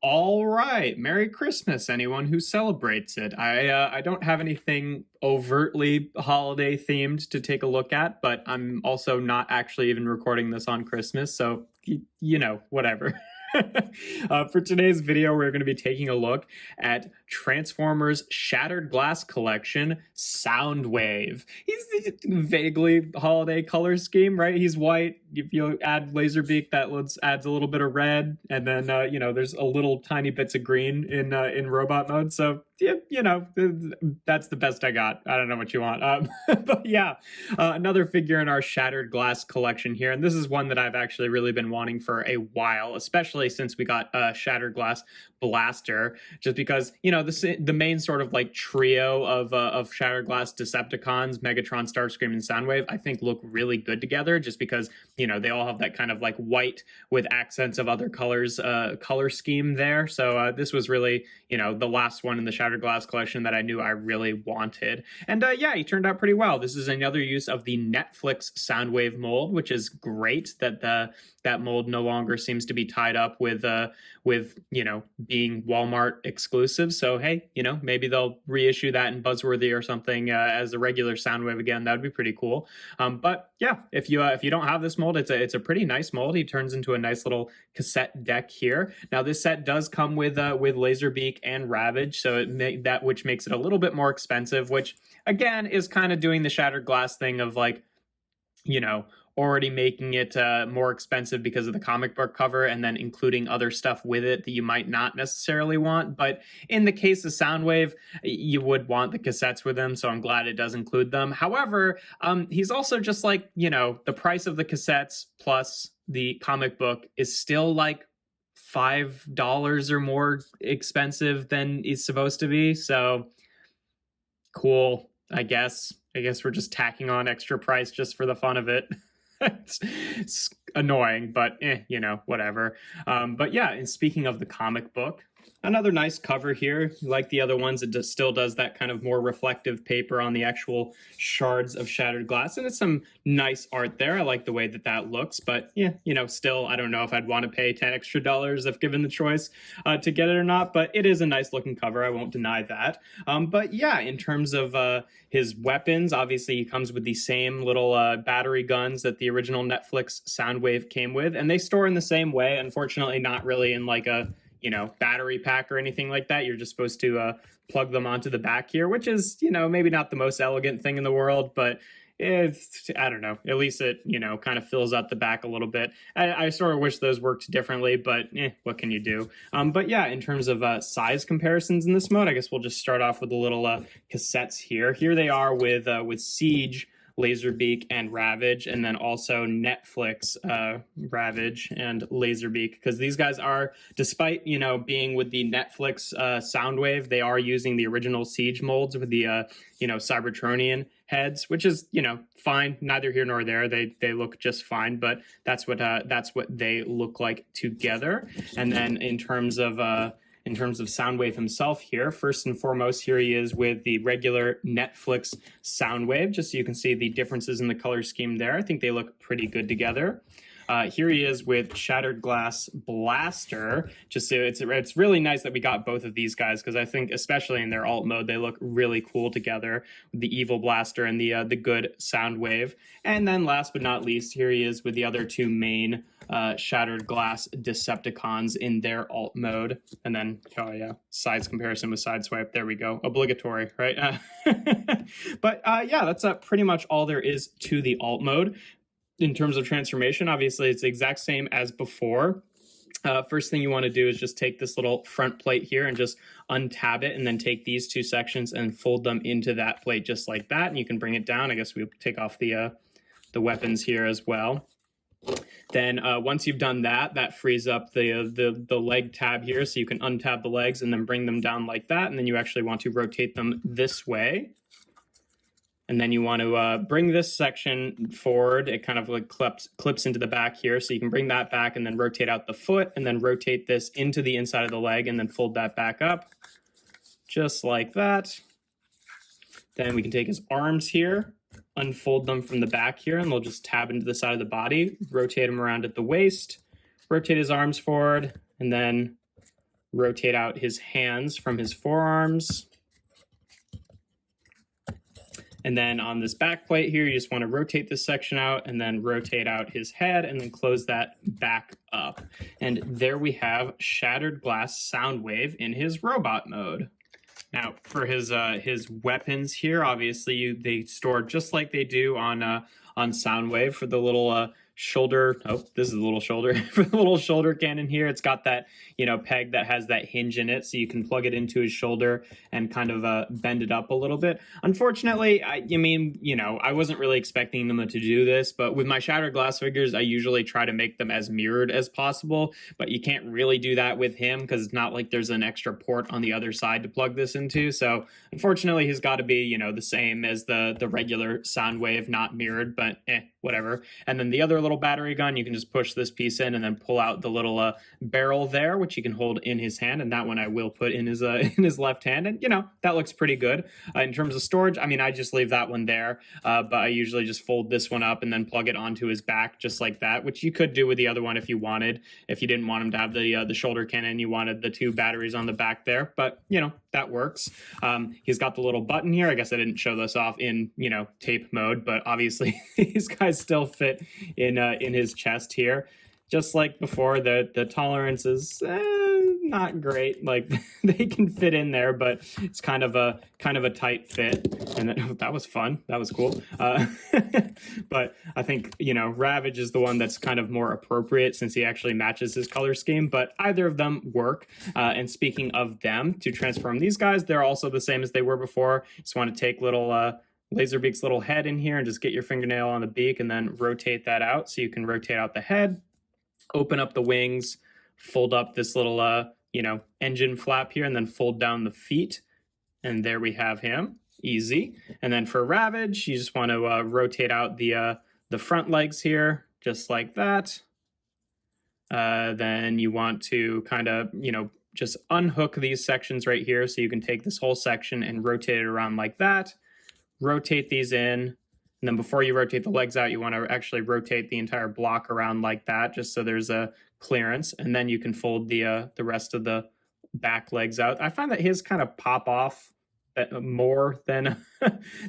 All right, Merry Christmas, anyone who celebrates it. I don't have anything overtly holiday themed to take a look at, but I'm also not actually even recording this on Christmas, so you know, whatever. For today's video, we're going to be taking a look at Transformers Shatter Glass collection, Soundwave. He's vaguely holiday color scheme, right? He's white. If you add Laserbeak, that adds a little bit of red, and then you know, there's a little tiny bits of green in robot mode. So yeah, you know, that's the best I got. I don't know what you want, but yeah, another figure in our Shattered Glass collection here, and this is one that I've actually really been wanting for a while, especially since we got Shattered Glass Blaster, just because, you know, the main sort of like trio of Shattered Glass Decepticons, Megatron, Starscream, and Soundwave, I think look really good together, just because, you know, they all have that kind of like white with accents of other colors color scheme there. So this was really, you know, the last one in the Shattered Glass collection that I knew I really wanted. And yeah, he turned out pretty well. This is another use of the Netflix Soundwave mold, which is great that that mold no longer seems to be tied up with you know, being Walmart exclusive. So hey, you know, maybe they'll reissue that in Buzzworthy or something as a regular Soundwave again. That would be pretty cool. But yeah, if you don't have this mold, it's a pretty nice mold. He turns into a nice little cassette deck here. Now this set does come with Laserbeak and Ravage, so which makes it a little bit more expensive, which again is kind of doing the Shattered Glass thing of like, you know, already making it more expensive because of the comic book cover and then including other stuff with it that you might not necessarily want. But in the case of Soundwave, you would want the cassettes with them, so I'm glad it does include them. However, he's also just like, you know, the price of the cassettes plus the comic book is still like $5 or more expensive than it's supposed to be. So cool, I guess we're just tacking on extra price just for the fun of it. It's annoying, but you know, whatever. But yeah, and speaking of the comic book, another nice cover here. Like the other ones, it just still does that kind of more reflective paper on the actual shards of Shattered Glass, and it's some nice art there. I like the way that looks, but yeah, you know, still, I don't know if I'd want to pay $10 extra if given the choice to get it or not, but it is a nice looking cover. I won't deny that. But yeah, in terms of his weapons, obviously he comes with the same little battery guns that the original Netflix Soundwave came with, and they store in the same way. Unfortunately, not really in like a, you know, battery pack or anything like that. You're just supposed to plug them onto the back here, which is, you know, maybe not the most elegant thing in the world, but it's, I don't know, at least it, you know, kind of fills out the back a little bit. I sort of wish those worked differently, but what can you do? But yeah, in terms of size comparisons in this mode, I guess we'll just start off with the little cassettes here. Here they are with Siege, Laserbeak, and Ravage, and then also Netflix Ravage and Laserbeak, because these guys are, despite, you know, being with the Netflix Soundwave, they are using the original Siege molds with the you know, Cybertronian heads, which is, you know, fine, neither here nor there. They look just fine, but that's what they look like together. And then in terms of Soundwave himself here, first and foremost, here he is with the regular Netflix Soundwave, just so you can see the differences in the color scheme there. I think they look pretty good together. Here he is with Shattered Glass Blaster. Just so it's really nice that we got both of these guys, because I think especially in their alt mode, they look really cool together with the evil Blaster and the good Soundwave. And then last but not least, here he is with the other two main Shattered Glass Decepticons in their alt mode. And then, oh yeah, size comparison with Sideswipe. There we go. Obligatory, right? But yeah, that's pretty much all there is to the alt mode. In terms of transformation, obviously it's the exact same as before. First thing you want to do is just take this little front plate here and just untab it, and then take these two sections and fold them into that plate just like that. And you can bring it down. I guess we'll take off the weapons here as well. Then once you've done that, that frees up the leg tab here, so you can untab the legs and then bring them down like that. And then you actually want to rotate them this way. And then you want to bring this section forward. It kind of like clips into the back here. So you can bring that back and then rotate out the foot, and then rotate this into the inside of the leg, and then fold that back up just like that. Then we can take his arms here, unfold them from the back here, and they'll just tab into the side of the body, rotate him around at the waist, rotate his arms forward, and then rotate out his hands from his forearms. And then on this back plate here, you just want to rotate this section out and then rotate out his head and then close that back up. And there we have Shattered Glass Soundwave in his robot mode. Now, for his weapons here, obviously they store just like they do on Soundwave for the little shoulder. Oh, this is the little shoulder for the little shoulder cannon here. It's got that, peg that has that hinge in it, so you can plug it into his shoulder and kind of bend it up a little bit. Unfortunately, I wasn't really expecting them to do this, but with my Shattered Glass figures, I usually try to make them as mirrored as possible, but you can't really do that with him because it's not like there's an extra port on the other side to plug this into. So unfortunately, he's got to be, the same as the regular Soundwave, not mirrored, but whatever. And then the other little battery gun, you can just push this piece in and then pull out the little barrel there, which you can hold in his hand, and that one I will put in his left hand, and that looks pretty good. In terms of storage, I just leave that one there, but I usually just fold this one up and then plug it onto his back just like that, which you could do with the other one if you wanted. If you didn't want him to have the shoulder cannon, you wanted the 2 batteries on the back there, but that works. He's got the little button here. I guess I didn't show this off in tape mode, but obviously these guys still fit in his chest here. Just like before, the tolerance is not great. Like they can fit in there, but it's kind of a tight fit. And then, that was fun. That was cool. But I think Ravage is the one that's kind of more appropriate since he actually matches his color scheme. But either of them work. And speaking of them, to transform these guys, they're also the same as they were before. Just want to take little Laserbeak's little head in here and just get your fingernail on the beak and then rotate that out so you can rotate out the head, open up the wings, fold up this little engine flap here, and then fold down the feet, and there we have him. Easy. And then for Ravage, you just want to rotate out the front legs here just like that. Then you want to kind of just unhook these sections right here so you can take this whole section and rotate it around like that. Rotate these in, and then before you rotate the legs out, you want to actually rotate the entire block around like that, just so there's a clearance, and then you can fold the rest of the back legs out. I find that his kind of pop off more than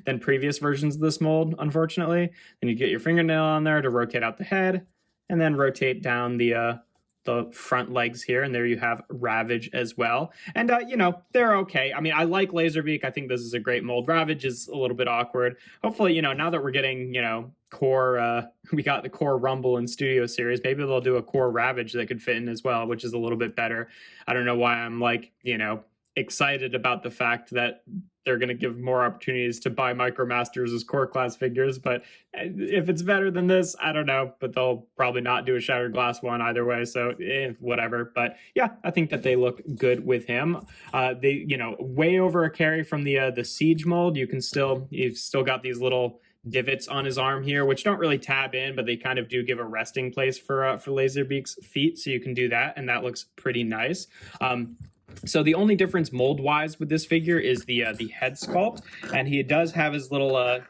than previous versions of this mold, unfortunately. Then you get your fingernail on there to rotate out the head, and then rotate down the front legs here, and there you have Ravage as well. And they're okay. I like Laserbeak. I think this is a great mold. Ravage is a little bit awkward. Hopefully, now that we're getting core, we got the core Rumble and Studio series, maybe they'll do a core Ravage that could fit in as well, which is a little bit better. I don't know why I'm excited about the fact that they're going to give more opportunities to buy Micromasters as core class figures, but if it's better than this, I don't know, but they'll probably not do a Shattered Glass one either way, so whatever. But yeah, I think that they look good with him. They, way over a carry from the Siege mold. You've still got these little divots on his arm here, which don't really tab in, but they kind of do give a resting place for Laserbeak's feet, so you can do that, and that looks pretty nice. So the only difference mold-wise with this figure is the head sculpt, and he does have his little,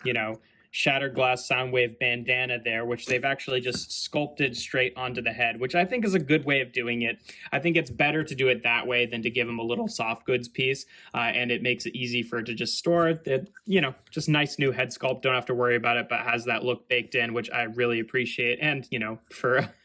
Shattered Glass Soundwave bandana there, which they've actually just sculpted straight onto the head, which I think is a good way of doing it. I think it's better to do it that way than to give him a little soft goods piece, and it makes it easy for it to just store it. Just nice new head sculpt, don't have to worry about it, but has that look baked in, which I really appreciate. And,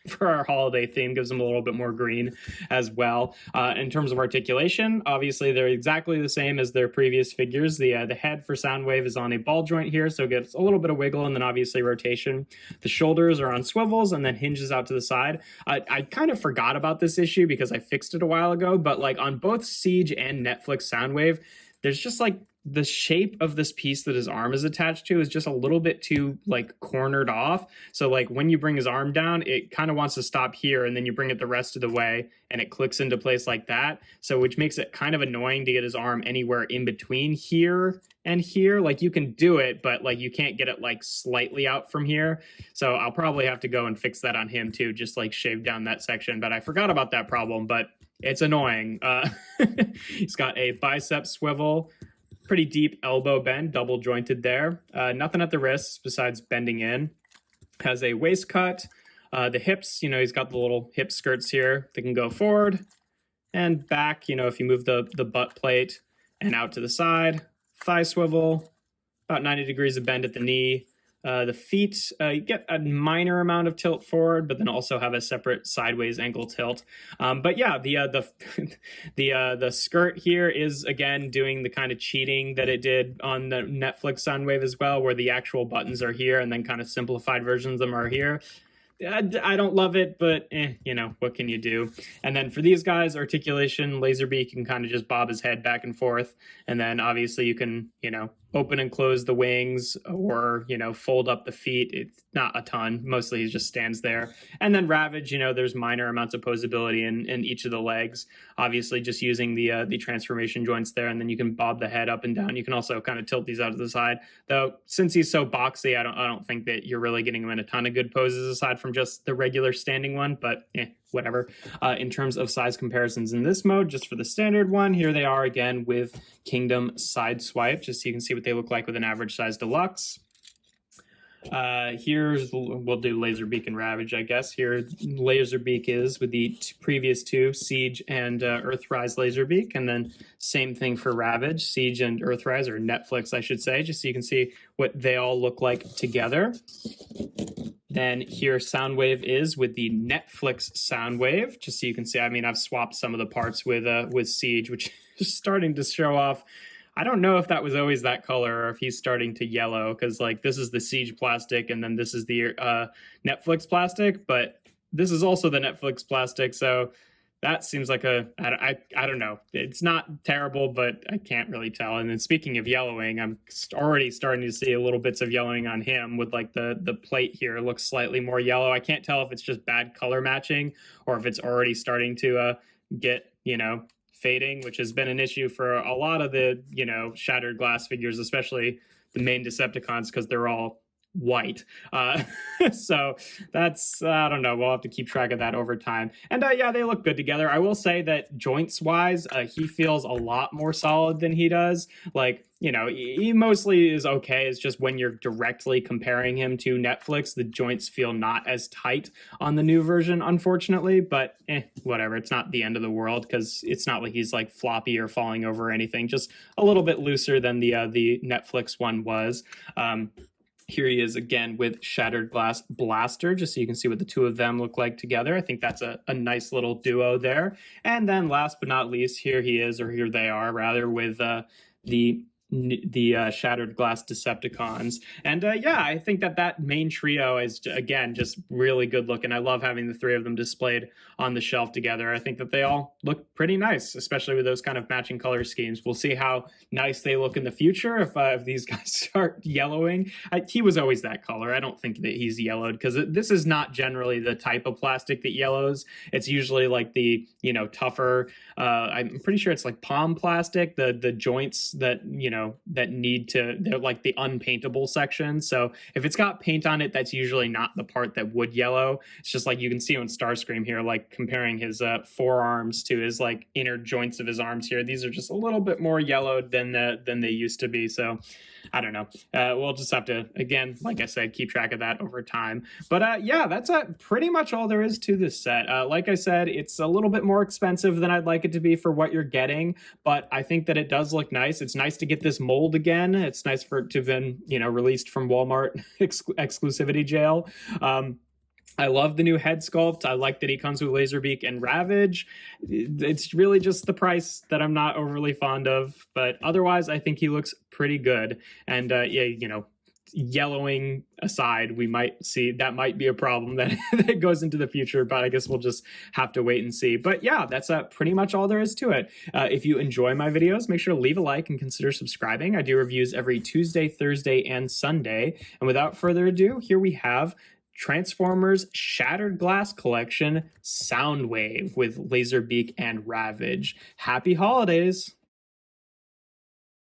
for our holiday theme, gives them a little bit more green as well. In terms of articulation, obviously they're exactly the same as their previous figures. The head for Soundwave is on a ball joint here, so it gets a little bit of wiggle and then obviously rotation. The shoulders are on swivels and then hinges out to the side. I kind of forgot about this issue because I fixed it a while ago, but on both Siege and Netflix Soundwave, there's just the shape of this piece that his arm is attached to is just a little bit too cornered off. So when you bring his arm down, it kind of wants to stop here, and then you bring it the rest of the way and it clicks into place like that. So which makes it kind of annoying to get his arm anywhere in between here and here. You can do it, but you can't get it slightly out from here. So I'll probably have to go and fix that on him too, just shave down that section. But I forgot about that problem, but it's annoying. He's got a bicep swivel, pretty deep elbow bend, double jointed there. Nothing at the wrists besides bending in. Has a waist cut. The hips, he's got the little hip skirts here. They can go forward and back, you know, if you move the butt plate and out to the side, thigh swivel, about 90 degrees of bend at the knee. The feet, you get a minor amount of tilt forward, but then also have a separate sideways ankle tilt. But yeah, the skirt here is again doing the kind of cheating that it did on the Netflix Soundwave as well, where the actual buttons are here and then kind of simplified versions of them are here. I don't love it, but you know, what can you do? And then for these guys, articulation, Laserbeak can kind of just bob his head back and forth. And then obviously you can, you know, open and close the wings or, you know, fold up the feet. It's not a ton. Mostly he just stands there. And then Ravage, you know, there's minor amounts of posability in each of the legs. Obviously just using the transformation joints there, and then you can bob the head up and down. You can also kind of tilt these out to the side. Though since he's so boxy, I don't think that you're really getting him in a ton of good poses aside from just the regular standing one, but whatever. In terms of size comparisons in this mode, just for the standard one, here they are again with Kingdom side swipe, just so you can see what they look like with an average size deluxe. We'll do Laserbeak and Ravage, I guess. Here, Laserbeak is with the previous two, Siege and Earthrise Laserbeak, and then same thing for Ravage, Siege and Earthrise, or Netflix, I should say, just so you can see what they all look like together. Then here Soundwave is with the Netflix Soundwave, just so you can see. I mean, I've swapped some of the parts with Siege, which is starting to show off. I don't know if that was always that color or if he's starting to yellow, because like this is the Siege plastic and then this is the Netflix plastic, but this is also the Netflix plastic, so that seems like I don't know. It's not terrible, but I can't really tell. And then speaking of yellowing, I'm already starting to see a little bits of yellowing on him with like the plate here looks slightly more yellow. I can't tell if it's just bad color matching or if it's already starting to get, you know, fading, which has been an issue for a lot of the, you know, Shattered Glass figures, especially the main Decepticons, because they're all white. So that's, I don't know, we'll have to keep track of that over time. And yeah, they look good together. I will say that joints wise, he feels a lot more solid than he does. Like, you know, he mostly is okay. It's just when you're directly comparing him to Netflix, the joints feel not as tight on the new version, unfortunately, but whatever. It's not the end of the world, because it's not like he's like floppy or falling over or anything, just a little bit looser than the Netflix one was. Here he is again with Shattered Glass Blaster, just so you can see what the two of them look like together. I think that's a nice little duo there. And then last but not least, here he is, or here they are rather, with the Shattered Glass Decepticons. And yeah, I think that main trio is, again, just really good looking. I love having the three of them displayed on the shelf together. I think that they all look pretty nice, especially with those kind of matching color schemes. We'll see how nice they look in the future if these guys start yellowing. He was always that color. I don't think that he's yellowed, because this is not generally the type of plastic that yellows. It's usually like the, you know, tougher, I'm pretty sure it's like palm plastic, the joints that, you know, that need to, they're like the unpaintable section. So if it's got paint on it, that's usually not the part that would yellow. It's just like you can see on Starscream here, like comparing his forearms to his like inner joints of his arms here. These are just a little bit more yellowed than they used to be. So I don't know. We'll just have to, again, like I said, keep track of that over time. But yeah, that's pretty much all there is to this set. Like I said, it's a little bit more expensive than I'd like it to be for what you're getting, but I think that it does look nice. It's nice to get this mold again. It's nice for it to have been, you know, released from Walmart exclusivity jail. I love the new head sculpt. I like that he comes with Laserbeak and Ravage. It's really just the price that I'm not overly fond of, but otherwise I think he looks pretty good. And yeah, you know, yellowing aside, we might see that might be a problem that, that goes into the future, but I guess we'll just have to wait and see. But yeah, that's pretty much all there is to it. If you enjoy my videos, make sure to leave a like and consider subscribing. I do reviews every Tuesday, Thursday, and Sunday. And without further ado, here we have Transformers Shattered Glass Collection Soundwave with Laserbeak and Ravage. Happy holidays!